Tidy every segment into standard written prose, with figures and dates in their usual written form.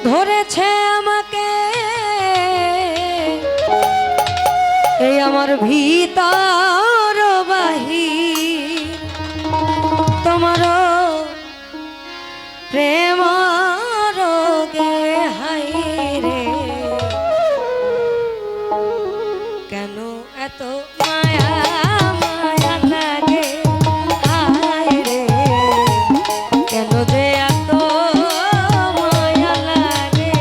ধরেছে আমাকে এই আমার ভিতর বাহির তোমার প্রেম রোগে হাই রে কেন এত মায়া মায়া লাগে হায় রে কেন যে এত মায়া লাগে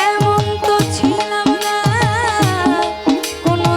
এমন তো ছিলাম না কোনো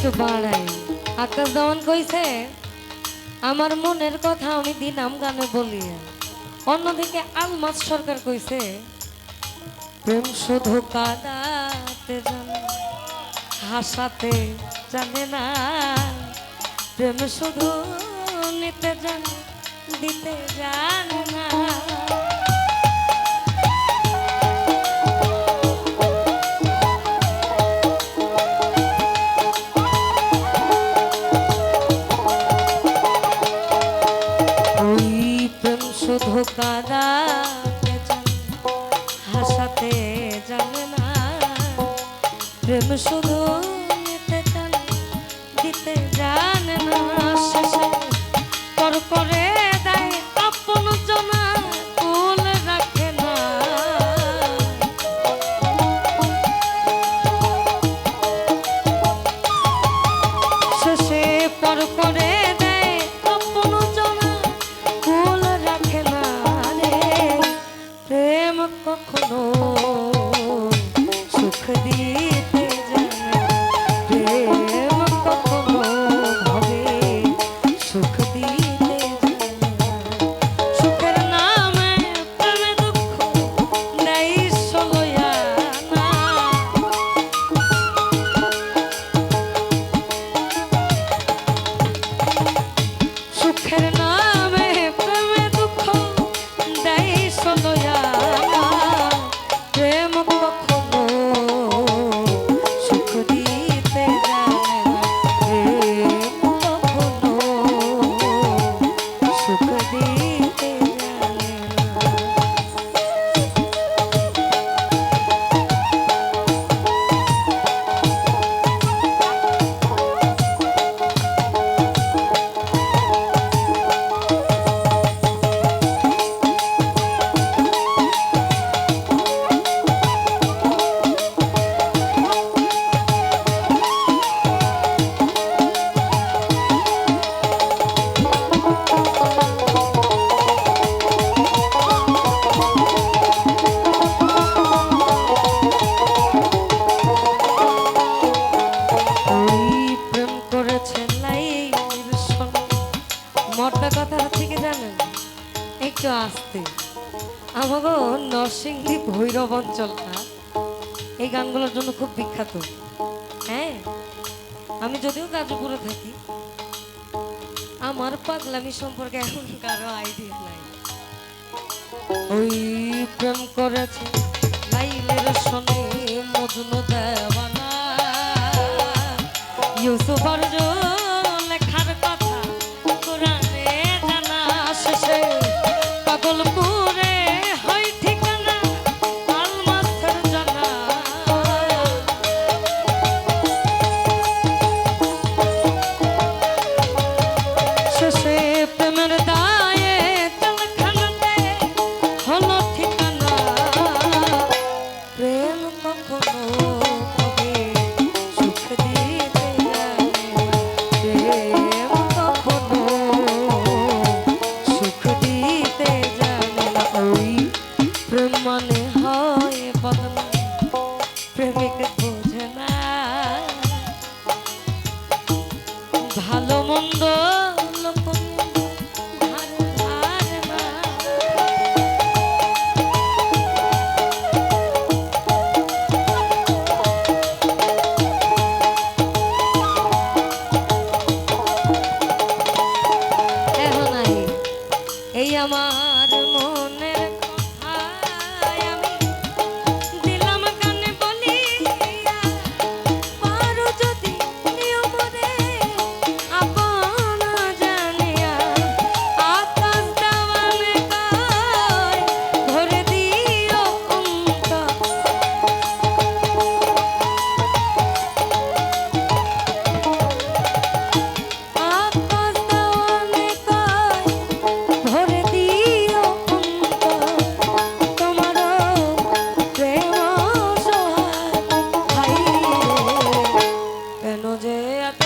একটু বাড়াই। আকাশ দেওয়ান কইছে আমার মনের কথা আমি দিনাম গানে বলি। অন্যদিকে আলমাস সরকার কইছে প্রেম শুধু কাঁদাতে জানে হাসাতে জানে না, প্রেম শুধু নিতে জানে দিতে জানে না। শুধু কাঁদাতে জানে হাসাতে জানে না, প্রেম শুধু নিতে জানে দিতে জানে না। শেষে পর করে দেয় আপন জনা কুল রাখে না। শেষে পর করে দেয় আপন জনা কুল রাখে না রে। প্রেম কখনো সুখ দিতে জানে, প্রেম কখনো ভাবে সুখ দিতে জানে না। সুখের নামে প্রেমে দুঃখ নেই সলয়া না। সুখের নামে প্রেমে দুঃখ দেয় সলয়া না। প্রেম কখনো সুখ দিতে জানে না, প্রেম কখনো সুখ দিতে জানে না। মর্দা কথা হচ্ছে কি জানেন, একটু আসতে আমাগো নরসিংদী ভৈরব অঞ্চলটা এই গানগুলোর জন্য খুব বিখ্যাত। হ্যাঁ, আমি যদিও গাজীপুরে থাকি, আমার পাগলামি সম্পর্কে এখন কারো আইডিয়া নাই। ওই প্রেম করেছে লাইলের সনে মজনু দেওয়ানা, ইউসুফ অর্জুন লেখার কথা কোরআনে জানা। শেষে পাগলপুরে হয় ঠিকানা আলমাসের জানা। শেষে প্রেমের দায়ে তেলখানাতে হলো ঠিকানা। প্রেম কখনো হবে সুখ দিতে জানে না, প্রেম কখনো সুখ দিতে জানে না। ওই প্রেম মানে হয় বদনাম, প্রেমিক বোঝে না ভালো মন্দ লোকন ধার ধার না। এখন আহি এই আমার মনের কথা আমি দিলাম গানে বলিয়া, পারো যদি নিয়ম রে আপন জানিয়া। আকাশ দেওয়ানে গায় ভরে দিও অন্তর, আকাশ দেওয়ানে গায় ভরে দিও অন্তর। তোমারও প্রেম সহায় হাই রে, কেন যে এত